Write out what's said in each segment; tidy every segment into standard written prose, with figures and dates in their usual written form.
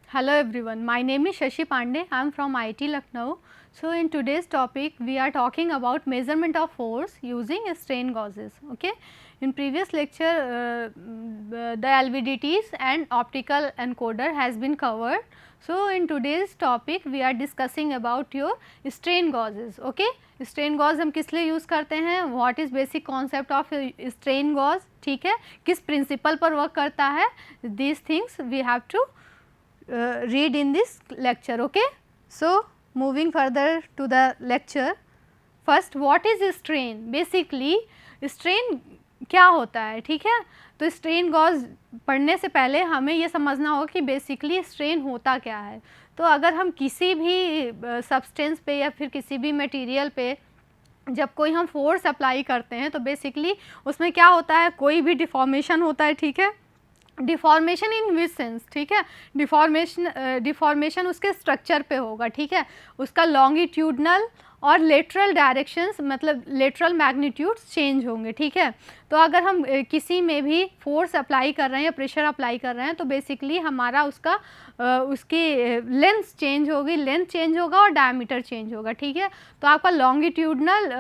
Hello everyone, my name is Shashi Pandey. I am from IIT Lucknow. So in today's topic we are talking about measurement of force using strain gauges. Okay. In previous lecture the LVDTs and optical encoder has been covered. So in today's topic we are discussing about your strain gauges. Okay. strain gauge हम किस लिए use करते हैं, what is basic concept of strain gauge, ठीक है, किस principle पर work करता है, these things we have to read in this lecture. Okay. So moving further to the lecture, first what is strain? Basically strain क्या होता है, ठीक है. तो strain gauge पढ़ने से पहले हमें ये समझना होगा कि बेसिकली strain होता क्या है. तो अगर हम किसी भी सब्सटेंस पे या फिर किसी भी मटेरियल पे जब कोई हम फोर्स अप्लाई करते हैं तो बेसिकली उसमें क्या होता है, कोई भी डिफॉर्मेशन होता है, ठीक है. डिफॉर्मेशन इन विच सेंस, ठीक है, डिफॉर्मेशन उसके स्ट्रक्चर पे होगा, ठीक है, उसका लॉन्गिट्यूडनल और लेटरल डायरेक्शंस मतलब लेटरल मैग्नीट्यूड्स चेंज होंगे, ठीक है. तो अगर हम किसी में भी फोर्स अप्लाई कर रहे हैं या प्रेशर अप्लाई कर रहे हैं तो बेसिकली हमारा उसकी लेंथ चेंज होगी, लेंथ चेंज होगा और डायमीटर चेंज होगा, ठीक है. तो आपका लॉन्गिट्यूडनल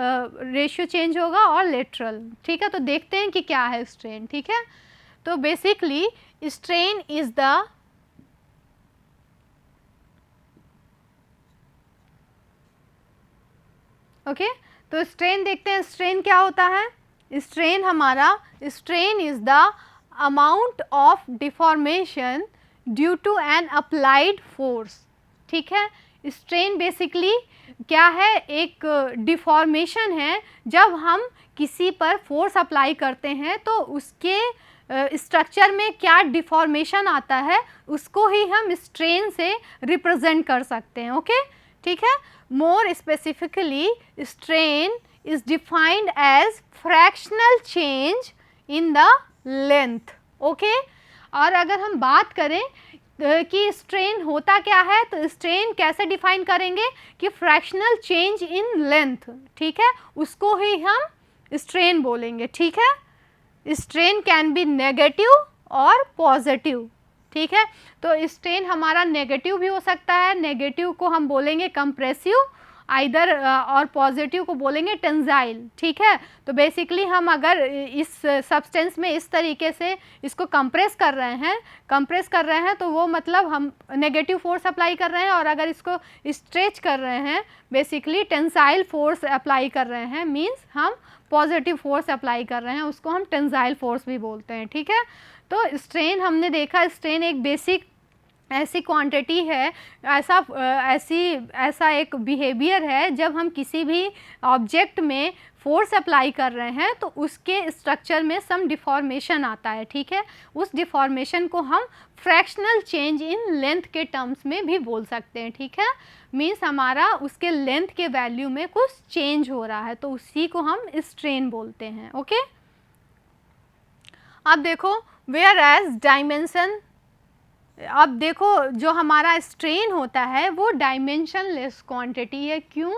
रेशियो चेंज होगा और लेटरल, ठीक है. तो देखते हैं कि क्या है स्ट्रेन, ठीक है. तो basically strain is the okay. तो स्ट्रेन देखते हैं, स्ट्रेन क्या होता है. स्ट्रेन हमारा, strain is the amount of deformation due to an applied force, ठीक है. स्ट्रेन बेसिकली क्या है, एक डिफॉर्मेशन है. जब हम किसी पर फोर्स अप्लाई करते हैं तो उसके स्ट्रक्चर में क्या डिफॉर्मेशन आता है उसको ही हम स्ट्रेन से रिप्रेजेंट कर सकते हैं. ओके, ठीक है. More specifically strain is defined as fractional change in the length. Okay. और अगर हम बात करें कि स्ट्रेन होता क्या है तो स्ट्रेन कैसे डिफाइन करेंगे कि फ्रैक्शनल चेंज इन लेंथ, ठीक है, उसको ही हम स्ट्रेन बोलेंगे, ठीक है. स्ट्रेन कैन बी नेगेटिव और पॉजिटिव, ठीक है. तो स्ट्रेन हमारा नेगेटिव भी हो सकता है, नेगेटिव को हम बोलेंगे कंप्रेसिव आइदर और पॉजिटिव को बोलेंगे टेंजाइल, ठीक है. तो बेसिकली हम अगर इस सब्सटेंस में इस तरीके से इसको कंप्रेस कर रहे हैं तो वो मतलब हम नेगेटिव फोर्स अप्लाई कर रहे हैं, और अगर इसको स्ट्रेच कर रहे हैं बेसिकली टेंसाइल फोर्स अप्लाई कर रहे हैं, मीन्स हम पॉजिटिव फोर्स अप्लाई कर रहे हैं, उसको हम टेंसाइल फोर्स भी बोलते हैं, ठीक है. तो स्ट्रेन हमने देखा, स्ट्रेन एक बेसिक ऐसी क्वांटिटी है, ऐसा एक बिहेवियर है जब हम किसी भी ऑब्जेक्ट में फोर्स अप्लाई कर रहे हैं तो उसके स्ट्रक्चर में सम डिफॉर्मेशन आता है, ठीक है. उस डिफॉर्मेशन को हम फ्रैक्शनल चेंज इन लेंथ के टर्म्स में भी बोल सकते हैं, ठीक है. मीन्स हमारा उसके लेंथ के वैल्यू में कुछ चेंज हो रहा है तो उसी को हम स्ट्रेन बोलते हैं. ओके. अब देखो, वेयर एज डायमेंशन, अब देखो जो हमारा स्ट्रेन होता है वो डायमेंशनलेस क्वांटिटी है. क्यों?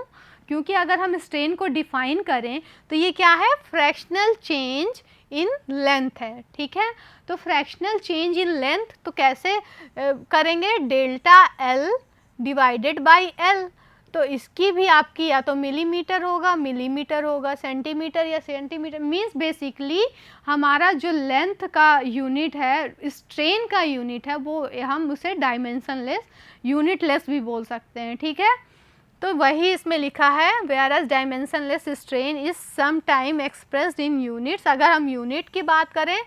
क्योंकि अगर हम स्ट्रेन को डिफाइन करें तो ये क्या है, फ्रैक्शनल चेंज इन लेंथ है, ठीक है. तो फ्रैक्शनल चेंज इन लेंथ तो कैसे करेंगे, delta L divided by L. तो इसकी भी आपकी या तो मिलीमीटर होगा, सेंटीमीटर या सेंटीमीटर. मीन्स बेसिकली हमारा जो लेंथ का यूनिट है, स्ट्रेन का यूनिट है, वो हम उसे डायमेंशनलेस, यूनिटलेस भी बोल सकते हैं, ठीक है. तो वही इसमें लिखा है, whereas dimensionless strain is some time expressed in units. अगर हम यूनिट की बात करें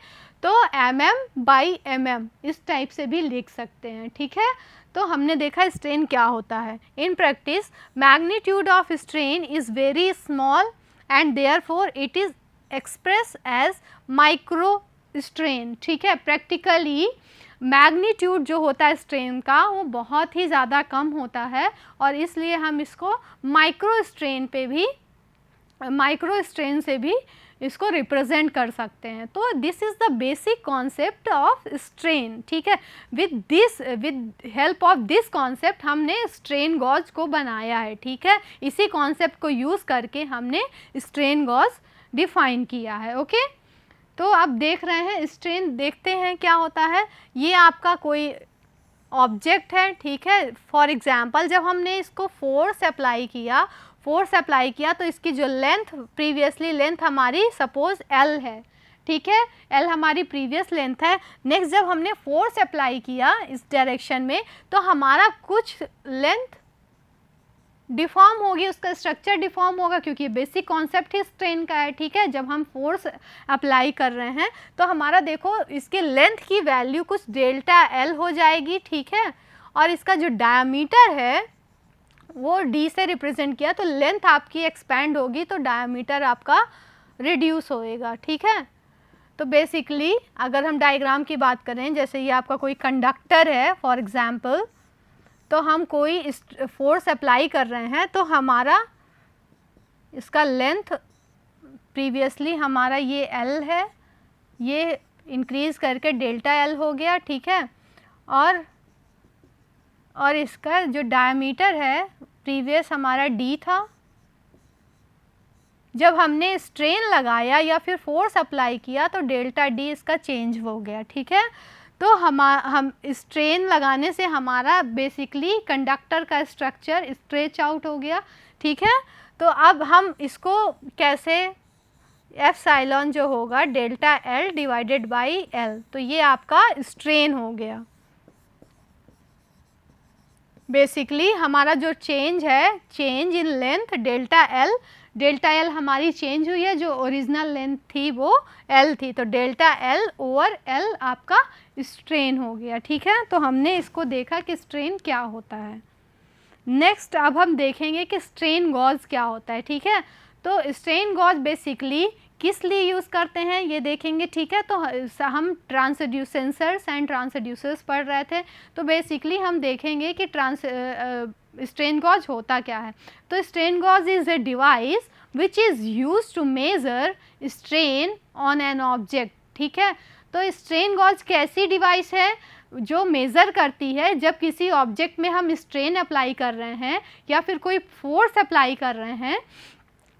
तो mm/mm इस टाइप से भी लिख सकते हैं, ठीक है. तो हमने देखा स्ट्रेन क्या होता है. In practice magnitude of strain is very small and therefore it is express as micro strain, ठीक है. प्रैक्टिकली मैग्नीट्यूड जो होता है स्ट्रेन का वो बहुत ही ज़्यादा कम होता है और इसलिए हम इसको माइक्रो स्ट्रेन से भी इसको रिप्रेजेंट कर सकते हैं. तो this is the basic concept of strain, ठीक है. With help of this concept हमने स्ट्रेन गॉज को बनाया है, ठीक है. इसी कॉन्सेप्ट को यूज़ करके हमने स्ट्रेन गॉज डिफाइन किया है. ओके. तो आप देख रहे हैं स्ट्रेन, देखते हैं क्या होता है. ये आपका कोई ऑब्जेक्ट है, ठीक है। फॉर एग्जांपल जब हमने इसको फोर्स अप्लाई किया तो इसकी जो लेंथ, प्रीवियसली लेंथ हमारी सपोज L है, ठीक है, L हमारी प्रीवियस लेंथ है। नेक्स्ट जब हमने फोर्स अप्लाई किया इस डायरेक्शन में तो हमारा कुछ लेंथ डिफॉर्म होगी, उसका स्ट्रक्चर डिफॉर्म होगा, क्योंकि बेसिक कॉन्सेप्ट ही स्ट्रेन का है, ठीक है। जब हम फोर्स अप्लाई कर रहे हैं तो हमारा देखो इसके लेंथ की वैल्यू कुछ डेल्टा L हो जाएगी, ठीक है, और इसका जो डायमीटर है वो D से रिप्रेजेंट किया, तो लेंथ आपकी एक्सपैंड होगी तो डायमीटर आपका रिड्यूस होएगा, ठीक है। तो बेसिकली अगर हम डायग्राम की बात करें, जैसे ये आपका कोई कंडक्टर है फॉर एग्जांपल, तो हम कोई फोर्स अप्लाई कर रहे हैं तो हमारा इसका लेंथ प्रीवियसली हमारा ये L है, ये इंक्रीज़ करके डेल्टा L हो गया, ठीक है, और इसका जो डायमीटर है प्रीवियस हमारा D था। जब हमने स्ट्रेन लगाया या फिर फोर्स अप्लाई किया तो डेल्टा D इसका चेंज हो गया, ठीक है। तो हम स्ट्रेन लगाने से हमारा बेसिकली कंडक्टर का स्ट्रक्चर स्ट्रेच आउट हो गया, ठीक है। तो अब हम इसको कैसे, एप्सिलॉन जो होगा delta L divided by L, तो ये आपका स्ट्रेन हो गया। बेसिकली हमारा जो चेंज है, change in length delta L हमारी चेंज हुई है, जो ओरिजिनल लेंथ थी वो L थी, तो डेल्टा L ओवर L आपका स्ट्रेन हो गया, ठीक है। तो हमने इसको देखा कि स्ट्रेन क्या होता है। नेक्स्ट अब हम देखेंगे कि स्ट्रेन गॉज क्या होता है, ठीक है। तो स्ट्रेन गॉज बेसिकली किस लिए यूज़ करते हैं ये देखेंगे, ठीक है। तो हम सेंसर्स एंड ट्रांसड्यूसर्स पढ़ रहे थे, तो बेसिकली हम देखेंगे कि स्ट्रेन गॉज होता क्या है। तो strain gauge is a device which is use to measure strain on an object, ठीक है। तो स्ट्रेन गॉज कैसी डिवाइस है जो मेज़र करती है जब किसी ऑब्जेक्ट में हम स्ट्रेन अप्लाई कर रहे हैं या फिर कोई फोर्स अप्लाई कर रहे हैं,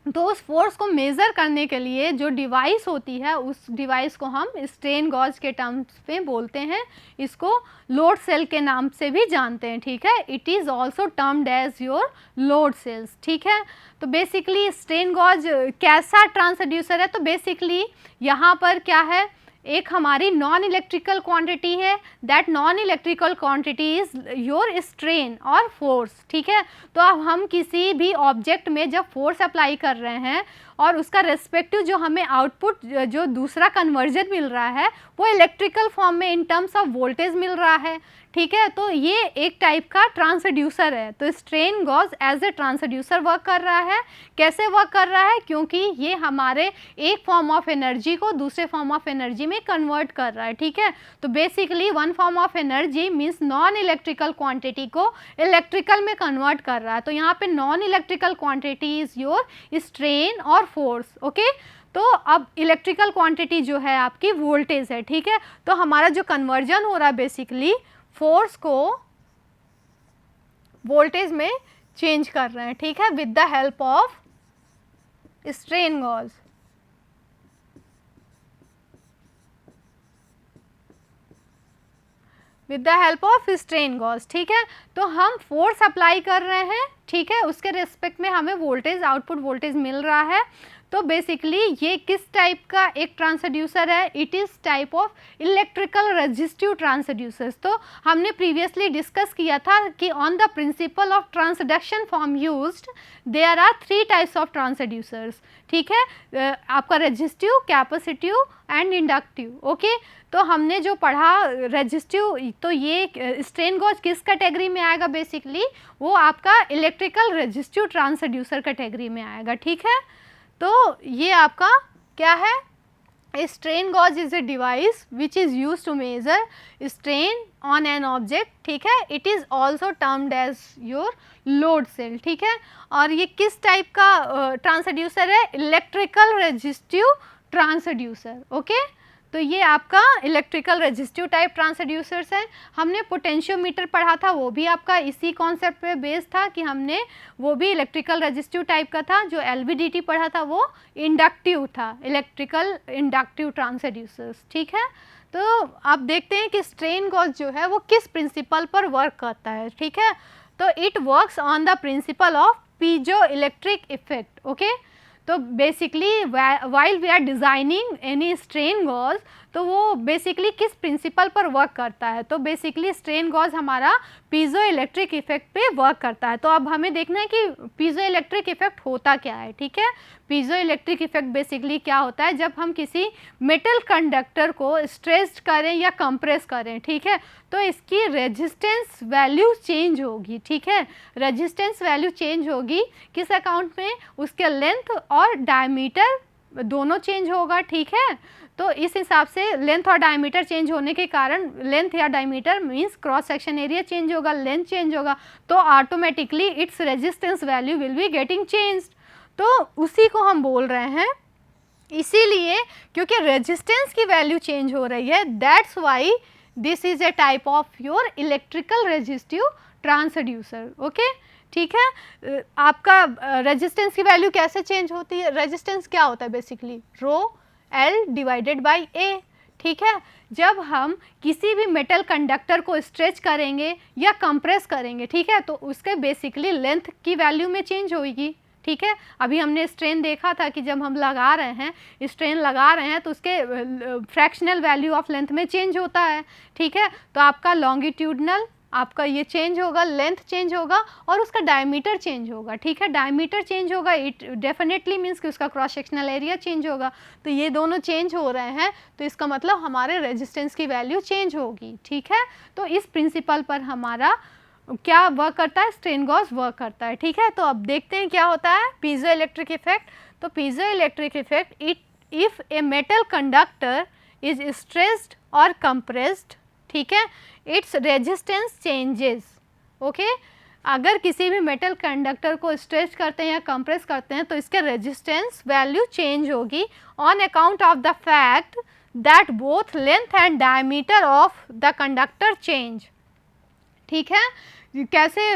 तो उस फोर्स को मेज़र करने के लिए जो डिवाइस होती है उस डिवाइस को हम स्ट्रेन गॉज के टर्म्स में बोलते हैं। इसको लोड सेल के नाम से भी जानते हैं, ठीक है। It is also termed as your load cells, ठीक है। तो बेसिकली स्ट्रेन गॉज कैसा ट्रांसड्यूसर है, तो बेसिकली यहाँ पर क्या है, एक हमारी नॉन इलेक्ट्रिकल क्वांटिटी है, that non electrical quantity is your strain और फोर्स, ठीक है। तो अब हम किसी भी ऑब्जेक्ट में जब फोर्स अप्लाई कर रहे हैं और उसका रेस्पेक्टिव जो हमें आउटपुट जो दूसरा कन्वर्जन मिल रहा है वो इलेक्ट्रिकल फॉर्म में इन टर्म्स ऑफ वोल्टेज मिल रहा है, ठीक है। तो ये एक टाइप का ट्रांसड्यूसर है। तो strain gauge as a transducer work कर रहा है। कैसे वर्क कर रहा है, क्योंकि ये हमारे एक फॉर्म ऑफ एनर्जी को दूसरे फॉर्म ऑफ एनर्जी में कन्वर्ट कर रहा है, ठीक है। तो basically one form of energy means non electrical quantity को इलेक्ट्रिकल में कन्वर्ट कर रहा है। तो यहाँ पे non electrical quantity is your strain और फोर्स, ओके। तो अब इलेक्ट्रिकल क्वांटिटी जो है आपकी वोल्टेज है, ठीक है। तो हमारा जो कन्वर्जन हो रहा है बेसिकली फोर्स को वोल्टेज में चेंज कर रहे हैं, ठीक है, with the help of strain gauge. With the help of strain gauge, ठीक है। तो हम फोर्स अप्लाई कर रहे हैं, ठीक है, उसके रिस्पेक्ट में हमें वोल्टेज, आउटपुट वोल्टेज मिल रहा है। तो बेसिकली ये किस टाइप का एक ट्रांसड्यूसर है, it is type of electrical resistive transducers. तो हमने प्रीवियसली डिस्कस किया था कि on the principle of transduction form used there are 3 types of transducers, ठीक है, आपका resistive, capacitive and inductive, okay. तो हमने जो पढ़ा रेजिस्टिव, तो ये स्ट्रेन गॉज किस कैटेगरी में आएगा, बेसिकली वो आपका इलेक्ट्रिकल रेजिस्टिव ट्रांसड्यूसर कैटेगरी में आएगा, ठीक है। तो ये आपका क्या है, A strain gauge is a device which is used to measure strain on an object, ठीक है। It is also termed as your load cell, ठीक है। और ये किस टाइप का ट्रांसड्यूसर है, इलेक्ट्रिकल रेजिस्टिव ट्रांसड्यूसर, ओके। तो ये आपका इलेक्ट्रिकल रेजिस्टिव टाइप ट्रांसड्यूसर्स है। हमने पोटेंशियोमीटर पढ़ा था, वो भी आपका इसी कॉन्सेप्ट पे बेस्ड था कि हमने वो भी इलेक्ट्रिकल रेजिस्टिव टाइप का था। जो LVDT पढ़ा था वो इंडक्टिव था, इलेक्ट्रिकल इंडक्टिव ट्रांसड्यूसर्स, ठीक है। तो आप देखते हैं कि स्ट्रेन गॉज जो है वो किस प्रिंसिपल पर वर्क करता है, ठीक है। तो it works on the principle of piezo electric effect, okay. तो basically while we are designing any strain gauge, तो वो बेसिकली किस प्रिंसिपल पर वर्क करता है, तो बेसिकली स्ट्रेन गॉज हमारा पीजो इलेक्ट्रिक इफेक्ट पे वर्क करता है। तो अब हमें देखना है कि पीजो इलेक्ट्रिक इफेक्ट होता क्या है, ठीक है। पीजो इलेक्ट्रिक इफेक्ट बेसिकली क्या होता है, जब हम किसी मेटल कंडक्टर को स्ट्रेस्ड करें या कंप्रेस करें, ठीक है, तो इसकी रेजिस्टेंस वैल्यू चेंज होगी, ठीक है। रेजिस्टेंस वैल्यू चेंज होगी किस अकाउंट में, उसके लेंथ और डायमीटर दोनों चेंज होगा, ठीक है। तो इस हिसाब से लेंथ और डायमीटर चेंज होने के कारण, लेंथ या diameter means cross section area change होगा, लेंथ चेंज होगा, तो automatically its resistance value will be getting changed. तो उसी को हम बोल रहे हैं, इसीलिए क्योंकि रेजिस्टेंस की वैल्यू चेंज हो रही है, that's why this is a type of your electrical resistive transducer, okay, ठीक है। आपका रेजिस्टेंस की वैल्यू कैसे चेंज होती है, रेजिस्टेंस क्या होता है basically, rho L divided by A, ठीक है। जब हम किसी भी मेटल कंडक्टर को स्ट्रेच करेंगे या कंप्रेस करेंगे, ठीक है, तो उसके बेसिकली लेंथ की वैल्यू में चेंज होगी, ठीक है। अभी हमने स्ट्रेन देखा था कि जब हम लगा रहे हैं, स्ट्रेन लगा रहे हैं, तो उसके फ्रैक्शनल वैल्यू ऑफ लेंथ में चेंज होता है, ठीक है। तो आपका लॉन्गिट्यूडनल आपका ये चेंज होगा, लेंथ चेंज होगा और उसका डायमीटर चेंज होगा, ठीक है। डायमीटर चेंज होगा, इट डेफिनेटली मीन्स कि उसका क्रॉस सेक्शनल एरिया चेंज होगा। तो ये दोनों चेंज हो रहे हैं, तो इसका मतलब हमारे रेजिस्टेंस की वैल्यू चेंज होगी, ठीक है। तो इस प्रिंसिपल पर हमारा क्या वर्क करता है, स्ट्रेन गॉज वर्क करता है, ठीक है। तो अब देखते हैं क्या होता है पीजो इलेक्ट्रिक इफेक्ट। तो piezo electric effect, if A metal conductor is stressed और कंप्रेस्ड, ठीक है, इट्स रेजिस्टेंस चेंजेस, ओके। अगर किसी भी मेटल कंडक्टर को स्ट्रेच करते हैं या कंप्रेस करते हैं तो इसके रेजिस्टेंस वैल्यू चेंज होगी on account of the fact that both length and diameter of the conductor change, ठीक है। कैसे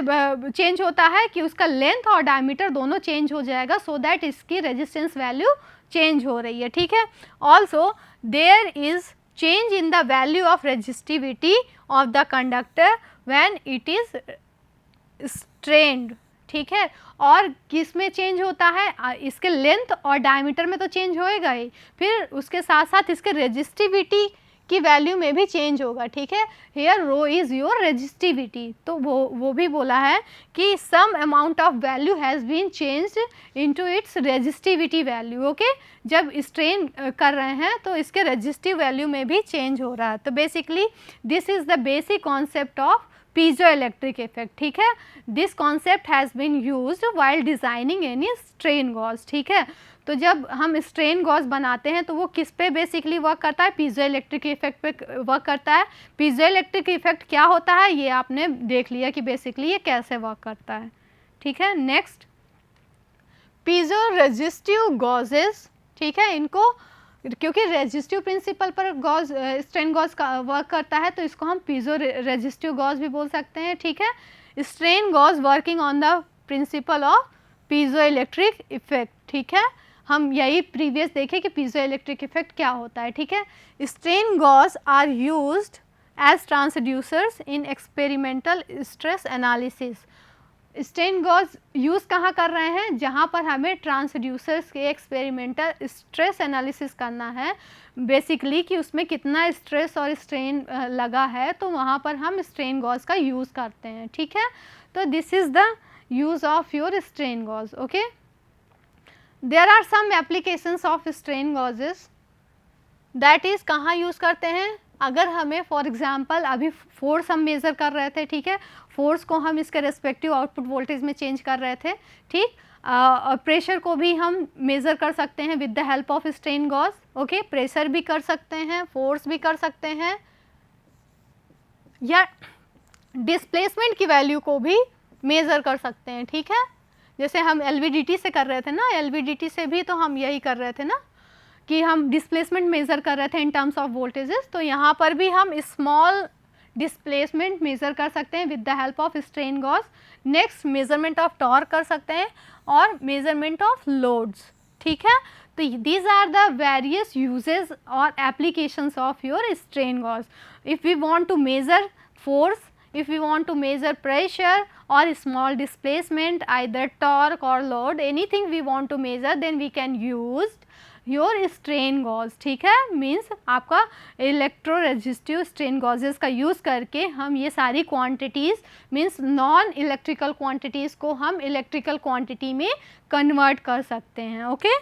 चेंज होता है कि उसका लेंथ और डायमीटर दोनों चेंज हो जाएगा, सो दैट इसकी रेजिस्टेंस वैल्यू चेंज हो रही है, ठीक है। Also there is change in the value of resistivity of the conductor when it is strained, ठीक है। और किस में चेंज होता है, इसके लेंथ और डायमीटर में तो चेंज होएगा ही, फिर उसके साथ साथ इसके रेजिस्टिविटी की वैल्यू में भी चेंज होगा, ठीक है। Here rho is your resistivity, तो वो भी बोला है कि some amount of value has been changed into its resistivity value, okay. जब स्ट्रेन कर रहे हैं तो इसके रेजिस्टिव वैल्यू में भी चेंज हो रहा है। तो basically this is the basic concept of piezo electric effect, ठीक है। This concept has been used while designing any strain gauge, ठीक है। तो जब हम स्ट्रेन गॉज बनाते हैं तो वो किस पे बेसिकली वर्क करता है, पीजो इलेक्ट्रिक इफेक्ट पे वर्क करता है। पीजो इलेक्ट्रिक इफेक्ट क्या होता है ये आपने देख लिया कि बेसिकली ये कैसे वर्क करता है, ठीक है। नेक्स्ट पीजो रेजिस्टिव गॉजेस, ठीक है। इनको क्योंकि रेजिस्टिव प्रिंसिपल पर गॉज स्ट्रेन गॉज का वर्क करता है तो इसको हम पीजो रेजिस्टिव गॉज भी बोल सकते हैं, ठीक है। Strain gauge working on the principle of piezo electric effect, ठीक है। हम यही प्रीवियस देखे कि पीजो इलेक्ट्रिक इफेक्ट क्या होता है, ठीक है। Strain gauge are used as transducers in experimental stress analysis. Strain gauge use कहाँ कर रहे हैं, जहाँ पर हमें ट्रांसड्यूसर्स के एक्सपेरिमेंटल स्ट्रेस एनालिसिस करना है, बेसिकली कि उसमें कितना स्ट्रेस और स्ट्रेन लगा है, तो वहाँ पर हम स्ट्रेन गॉज का यूज़ करते हैं, ठीक है। तो this is the use of your strain gauge, okay. There are some applications of strain gauges, that is कहाँ यूज़ करते हैं, अगर हमें फॉर एग्जांपल अभी फोर्स हम मेज़र कर रहे थे, ठीक है, फोर्स को हम इसके रेस्पेक्टिव आउटपुट वोल्टेज में चेंज कर रहे थे, ठीक। और प्रेशर को भी हम मेज़र कर सकते हैं with the help of strain gauge, okay. Pressure भी कर सकते हैं, फोर्स भी कर सकते हैं, या डिस्प्लेसमेंट की वैल्यू को भी मेज़र कर सकते हैं, ठीक है। जैसे हम LVDT से कर रहे थे ना, LVDT से भी तो हम यही कर रहे थे ना कि हम डिस्प्लेसमेंट मेज़र कर रहे थे इन टर्म्स ऑफ वोल्टेजेस, तो यहाँ पर भी हम स्मॉल डिस्प्लेसमेंट मेज़र कर सकते हैं with the help of strain gauge. Next measurement of torque कर सकते हैं और मेज़रमेंट ऑफ लोड्स, ठीक है। तो these are the various uses or applications of your strain gauge. If we want to measure force, if we want to measure pressure or small displacement, either torque or load, anything we want to measure, then we can use your strain gauge, ठीक है, means आपका electro resistive strain गॉजेस का use करके हम ये सारी quantities means non electrical quantities को हम इलेक्ट्रिकल क्वांटिटी में कन्वर्ट कर सकते हैं. Okay,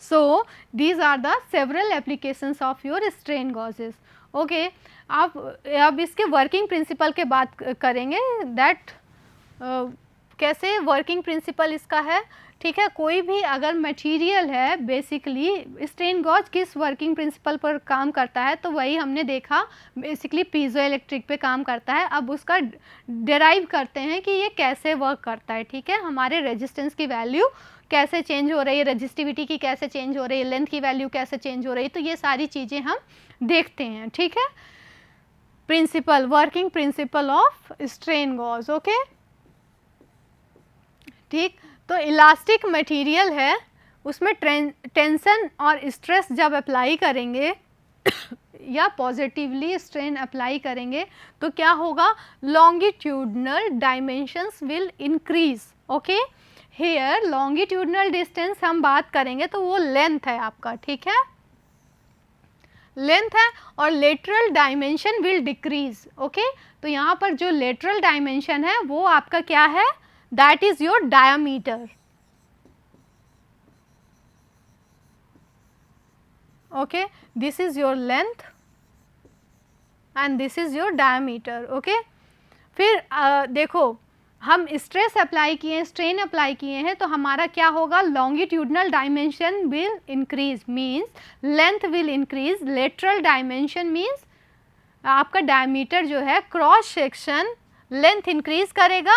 so these are the several applications of your strain gauges. Okay, आप अब इसके वर्किंग प्रिंसिपल के बात करेंगे, दैट कैसे वर्किंग प्रिंसिपल इसका है, ठीक है. कोई भी अगर मटेरियल है, बेसिकली स्ट्रेन गॉज किस वर्किंग प्रिंसिपल पर काम करता है, तो वही हमने देखा, बेसिकली पीजो इलेक्ट्रिक पे काम करता है. अब उसका डिराइव करते हैं कि ये कैसे वर्क करता है, ठीक है. हमारे रेजिस्टेंस की वैल्यू कैसे चेंज हो रही है, रेजिस्टिविटी की कैसे चेंज हो रही है, लेंथ की वैल्यू कैसे चेंज हो रही है, तो ये सारी चीज़ें हम देखते हैं, ठीक है. Principle, working principle of strain gauge. Okay, ठीक. तो इलास्टिक मटेरियल है, उसमें टेंशन और स्ट्रेस जब अप्लाई करेंगे या पॉजिटिवली स्ट्रेन अप्लाई करेंगे तो क्या होगा, longitudinal dimensions will increase. Okay, here longitudinal distance हम बात करेंगे तो वो लेंथ है आपका, ठीक है, लेंथ है, और lateral dimension will decrease. Okay, तो यहाँ पर जो लेटरल डायमेंशन है वो आपका क्या है, that is your diameter. Okay, this is your length and this is your diameter. Okay, फिर देखो हम स्ट्रेस अप्लाई किए, स्ट्रेन अप्लाई किए हैं, तो हमारा क्या होगा, longitudinal dimension will increase, means length will increase. Lateral dimension means आपका डायमीटर जो है, क्रॉस सेक्शन लेंथ इंक्रीज करेगा.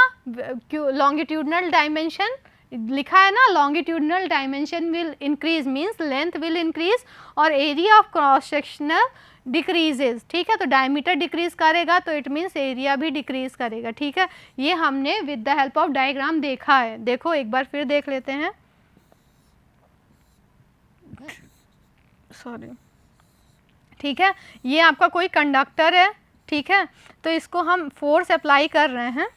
लॉन्गिट्यूडनल डायमेंशन लिखा है ना, longitudinal dimension will increase means length will increase, और area of cross sectional decreases, ठीक है. तो डायमीटर डिक्रीज करेगा तो इट मीन्स एरिया भी डिक्रीज करेगा, ठीक है. ये हमने with the help of diagram देखा है. देखो एक बार फिर देख लेते हैं, सॉरी, ठीक है. ये आपका कोई कंडक्टर है, ठीक है, तो इसको हम फोर्स अप्लाई कर रहे हैं,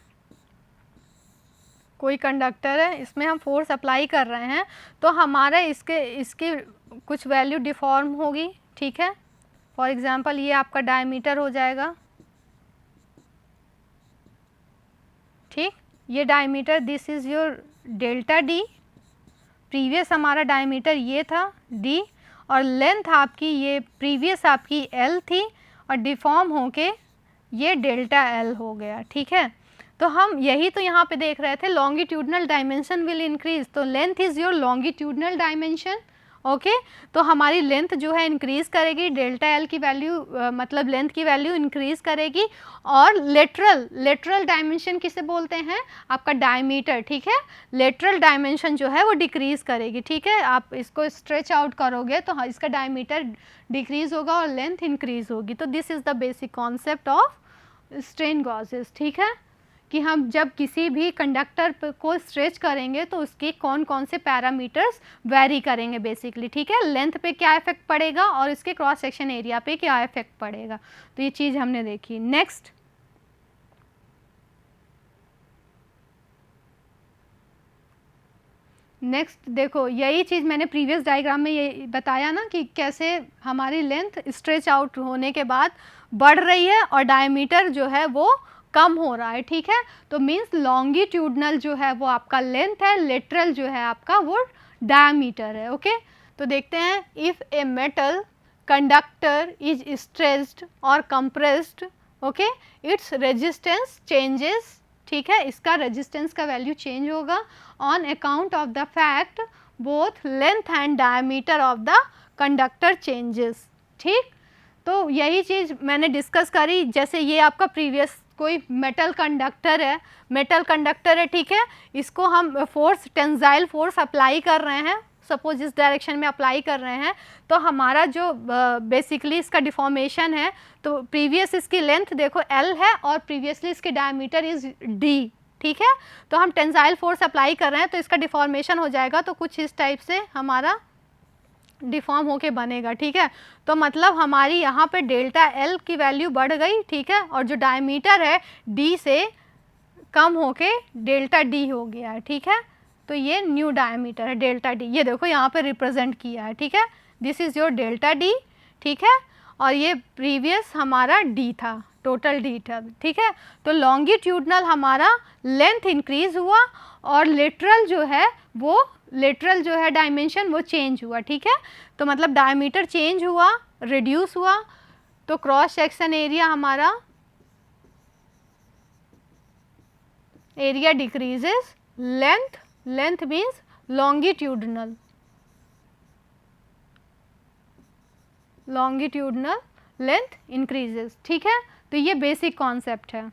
कोई कंडक्टर है, इसमें हम फोर्स अप्लाई कर रहे हैं, तो हमारा इसकी कुछ वैल्यू डिफॉर्म होगी, ठीक है. फॉर एग्जांपल ये आपका डायमीटर हो जाएगा, ठीक, ये diameter, this is your delta D, previous हमारा डायमीटर ये था डी, और लेंथ आपकी ये प्रीवियस आपकी एल थी, और डिफॉर्म होके ये डेल्टा एल हो गया, ठीक है. तो हम यही तो यहाँ पे देख रहे थे, लॉन्गिट्यूडनल डायमेंशन विल इंक्रीज, तो length is your longitudinal dimension. Okay, तो हमारी लेंथ जो है इंक्रीज़ करेगी, डेल्टा एल की वैल्यू मतलब लेंथ की वैल्यू इंक्रीज़ करेगी. और लेटरल डायमेंशन किसे बोलते हैं, आपका डायमीटर, ठीक है. लेटरल डायमेंशन जो है वो डिक्रीज़ करेगी, ठीक है. आप इसको स्ट्रेच आउट करोगे तो इसका डायमीटर डिक्रीज़ होगा और लेंथ इंक्रीज़ होगी. तो this is the basic concept of strain gauges, ठीक है, कि हम जब किसी भी कंडक्टर को स्ट्रेच करेंगे तो उसके कौन कौन से पैरामीटर्स वेरी करेंगे बेसिकली, ठीक है. लेंथ पे क्या इफेक्ट पड़ेगा और इसके क्रॉस सेक्शन एरिया पे क्या इफेक्ट पड़ेगा, तो ये चीज़ हमने देखी. नेक्स्ट देखो, यही चीज़ मैंने प्रीवियस डायग्राम में ये बताया ना कि कैसे हमारी लेंथ स्ट्रेच आउट होने के बाद बढ़ रही है और डायमीटर जो है वो कम हो रहा है, ठीक है. तो मीन्स लॉन्गिट्यूडनल जो है वो आपका लेंथ है, लेटरल जो है आपका वो डायमीटर है. ओके, तो देखते हैं, if a metal conductor is stretched और compressed, okay, its resistance changes, ठीक है, इसका रेजिस्टेंस का वैल्यू चेंज होगा on account of the fact both length and diameter of the conductor changes, ठीक. तो यही चीज़ मैंने डिस्कस करी, जैसे ये आपका प्रीवियस कोई मेटल कंडक्टर है, ठीक है, इसको हम फोर्स, टेंसाइल फोर्स अप्लाई कर रहे हैं, सपोज इस डायरेक्शन में अप्लाई कर रहे हैं, तो हमारा जो बेसिकली इसका डिफॉर्मेशन है, तो प्रीवियस इसकी लेंथ देखो L है और प्रीवियसली इसकी डायमीटर इज़ D, ठीक है. तो हम टेंसाइल फोर्स अप्लाई कर रहे हैं तो इसका डिफॉर्मेशन हो जाएगा, तो कुछ इस टाइप से हमारा डिफॉर्म होके बनेगा, ठीक है। तो मतलब हमारी यहाँ पे डेल्टा एल की वैल्यू बढ़ गई, ठीक है, और जो डायमीटर है डी से कम होके डेल्टा डी हो गया है, ठीक है। तो ये न्यू डायमीटर है डेल्टा डी, ये देखो यहाँ पे रिप्रेजेंट किया है, ठीक है। This is your delta D, ठीक है, और ये प्रीवियस हमारा डी था, टोटल डी था, ठीक है। तो लॉन्गिट्यूडनल हमारा लेंथ इंक्रीज हुआ और लेटरल जो है वो लेटरल जो है डायमेंशन वो चेंज हुआ, ठीक है। तो मतलब डायमीटर चेंज हुआ, रिड्यूस हुआ, तो क्रॉस सेक्शन एरिया हमारा area decreases, length means longitudinal length increases, ठीक है। तो ये बेसिक कॉन्सेप्ट है।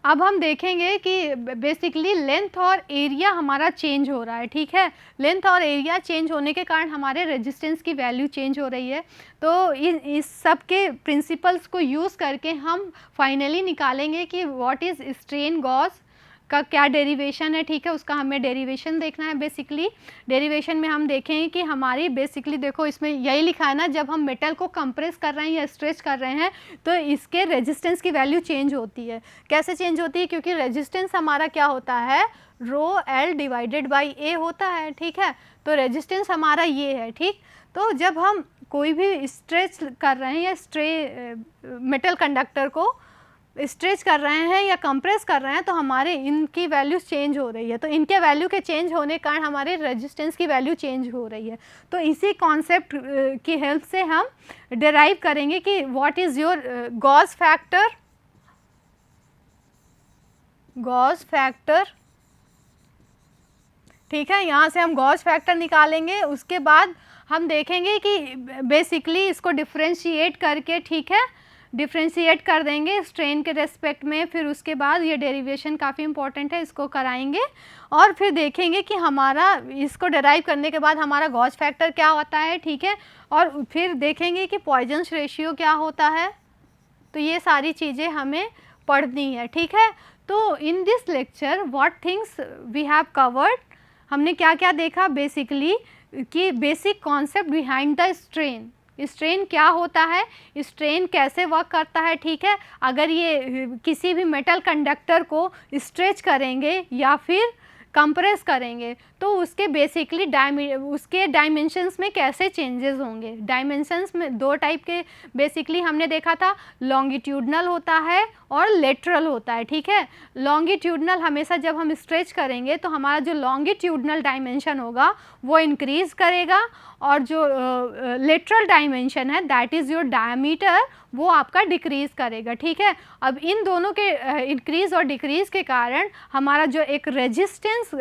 अब हम देखेंगे कि बेसिकली लेंथ और एरिया हमारा चेंज हो रहा है, ठीक है। लेंथ और एरिया चेंज होने के कारण हमारे रेजिस्टेंस की वैल्यू चेंज हो रही है। तो इस सब के प्रिंसिपल्स को यूज़ करके हम फाइनली निकालेंगे कि व्हाट इज़ स्ट्रेन गॉस का क्या डेरिवेशन है, ठीक है। उसका हमें डेरिवेशन देखना है। बेसिकली डेरिवेशन में हम देखेंगे कि हमारी बेसिकली देखो इसमें यही लिखा है ना, जब हम मेटल को कंप्रेस कर रहे हैं या स्ट्रेच कर रहे हैं तो इसके रेजिस्टेंस की वैल्यू चेंज होती है। कैसे चेंज होती है? क्योंकि रेजिस्टेंस हमारा क्या होता है, रो एल डिवाइडेड बाई ए होता है, ठीक है। तो रेजिस्टेंस हमारा ये है, ठीक। तो जब हम कोई भी स्ट्रेच कर रहे हैं या मेटल कंडक्टर को स्ट्रेच कर रहे हैं या कंप्रेस कर रहे हैं तो हमारे इनकी वैल्यू चेंज हो रही है। तो इनके वैल्यू के चेंज होने के कारण हमारे रेजिस्टेंस की वैल्यू चेंज हो रही है। तो इसी कॉन्सेप्ट की हेल्प से हम डिराइव करेंगे कि what is your Gauss factor, ठीक है। यहाँ से हम गॉस फैक्टर निकालेंगे। उसके बाद हम देखेंगे कि बेसिकली इसको डिफ्रेंशिएट करके, ठीक है, डिफ्रेंशिएट कर देंगे स्ट्रेन के रेस्पेक्ट में। फिर उसके बाद ये डेरिवेशन काफ़ी इंपॉर्टेंट है, इसको कराएंगे और फिर देखेंगे कि हमारा इसको डिराइव करने के बाद हमारा गॉस फैक्टर क्या होता है, ठीक है। और फिर देखेंगे कि पॉइजन्स रेशियो क्या होता है। तो ये सारी चीज़ें हमें पढ़नी है, ठीक है। तो in this lecture what things we have covered, हमने क्या क्या देखा बेसिकली कि basic concept behind the strain, strain क्या होता है, स्ट्रेन कैसे वर्क करता है, ठीक है। अगर ये किसी भी मेटल कंडक्टर को स्ट्रेच करेंगे या फिर कंप्रेस करेंगे तो उसके बेसिकली उसके डायमेंशंस में कैसे चेंजेस होंगे। डायमेंशंस में दो टाइप के बेसिकली हमने देखा था, लॉन्गिट्यूडनल होता है और लेटरल होता है, ठीक है। लॉन्गिट्यूडनल हमेशा जब हम स्ट्रेच करेंगे तो हमारा जो लॉन्गिट्यूडनल डायमेंशन होगा वो इंक्रीज़ करेगा और जो लेटरल डायमेंशन है दैट इज़ योर डायमीटर वो आपका डिक्रीज़ करेगा, ठीक है। अब इन दोनों के इंक्रीज़ और डिक्रीज़ के कारण हमारा जो एक रेजिस्टेंस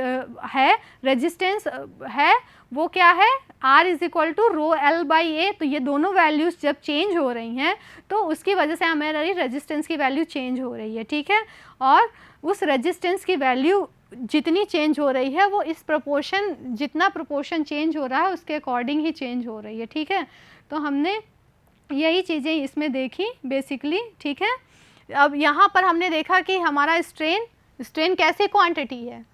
है वो क्या है, R is equal to rho L by A. तो ये दोनों वैल्यूज़ जब चेंज हो रही हैं तो उसकी वजह से हमारी रेजिस्टेंस की वैल्यू चेंज हो रही है, ठीक है। और उस रेजिस्टेंस की वैल्यू जितनी चेंज हो रही है वो इस प्रोपोर्शन, जितना प्रोपोर्शन चेंज हो रहा है उसके अकॉर्डिंग ही चेंज हो रही है, ठीक है। तो हमने यही चीज़ें इसमें देखी बेसिकली, ठीक है। अब यहाँ पर हमने देखा कि हमारा स्ट्रेन कैसी क्वांटिटी है,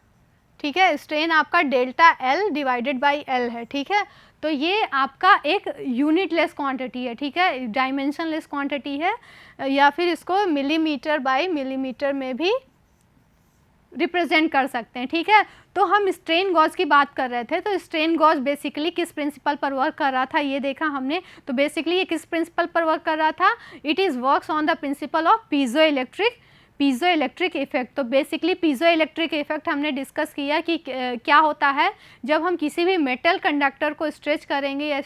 ठीक है। स्ट्रेन आपका delta L divided by L है, ठीक है। तो ये आपका एक यूनिट लेस क्वांटिटी है, ठीक है, डायमेंशन लेस क्वांटिटी है, या फिर इसको मिलीमीटर बाई मिलीमीटर में भी रिप्रेजेंट कर सकते हैं, ठीक है। तो हम स्ट्रेन गॉज की बात कर रहे थे, तो स्ट्रेन गॉज बेसिकली किस प्रिंसिपल पर वर्क कर रहा था ये देखा हमने। तो बेसिकली ये किस प्रिंसिपल पर वर्क कर रहा था, it is works on the principle of piezo electric effect. तो बेसिकली पीजो इलेक्ट्रिक इफेक्ट हमने डिस्कस किया कि क्या होता है जब हम किसी भी मेटल कंडक्टर को स्ट्रेच करेंगे या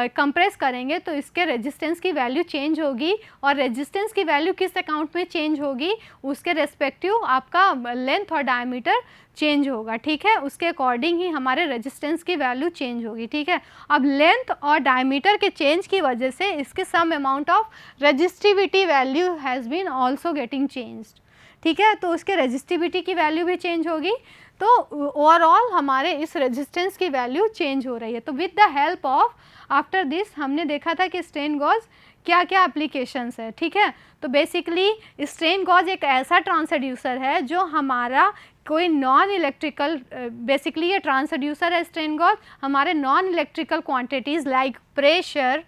कंप्रेस करेंगे तो इसके रेजिस्टेंस की वैल्यू चेंज होगी, और रेजिस्टेंस की वैल्यू किस अकाउंट में चेंज होगी, उसके रेस्पेक्टिव आपका लेंथ और डायमीटर चेंज होगा, ठीक है। उसके अकॉर्डिंग ही हमारे रेजिस्टेंस की वैल्यू चेंज होगी, ठीक है। अब लेंथ और डायमीटर के चेंज की वजह से इसके some amount of resistivity value has been also getting changed, ठीक है। तो उसके रेजिस्टिविटी की वैल्यू भी चेंज होगी। तो ओवरऑल हमारे इस रेजिस्टेंस की वैल्यू चेंज हो रही है। तो with the help of after this हमने देखा था कि स्ट्रेन गॉज क्या क्या एप्लीकेशंस है, ठीक है। तो बेसिकली स्ट्रेन गॉज एक ऐसा ट्रांसड्यूसर है जो हमारा कोई नॉन इलेक्ट्रिकल, बेसिकली ये ट्रांसड्यूसर है स्ट्रेन गॉज, हमारे non electrical quantities like pressure,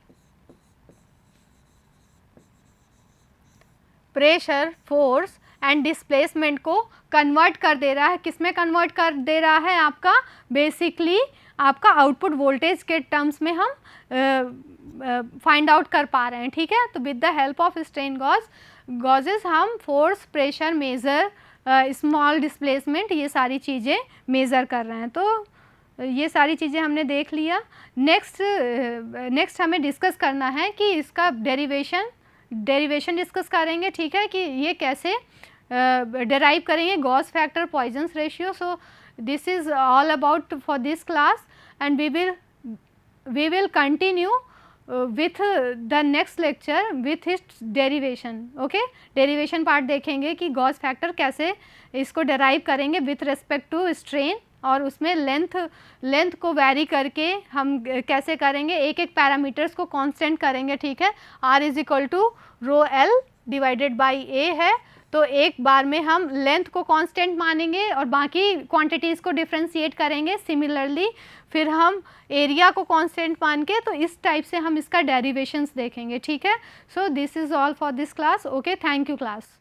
force and displacement को कन्वर्ट कर दे रहा है। किस में कन्वर्ट कर दे रहा है? आपका बेसिकली आपका आउटपुट वोल्टेज के टर्म्स में हम फाइंड आउट कर पा रहे हैं, ठीक है। तो with the help of strain gauges हम force, pressure measure, small displacement, ये सारी चीज़ें मेज़र कर रहे हैं। तो ये सारी चीज़ें हमने देख लिया। नेक्स्ट हमें डिस्कस करना है कि इसका डेरिवेशन डिस्कस करेंगे, ठीक है, कि ये कैसे डेराइव करेंगे gauge factor, Poisson's ratio. So this is all about for this class and we will continue with the next lecture with its derivation. okay, derivation part देखेंगे कि गॉस फैक्टर कैसे इसको डेराइव करेंगे विथ रिस्पेक्ट टू स्ट्रेन, और उसमें length को vary करके हम कैसे करेंगे, एक एक पैरामीटर्स को कांस्टेंट करेंगे, ठीक है। R is equal to rho L divided by A है, तो एक बार में हम लेंथ को कांस्टेंट मानेंगे और बाकी क्वांटिटीज़ को डिफ्रेंशिएट करेंगे। सिमिलरली फिर हम एरिया को कांस्टेंट मान के, तो इस टाइप से हम इसका डेरिवेशंस देखेंगे, ठीक है। सो this is all for this class. Okay, thank you class.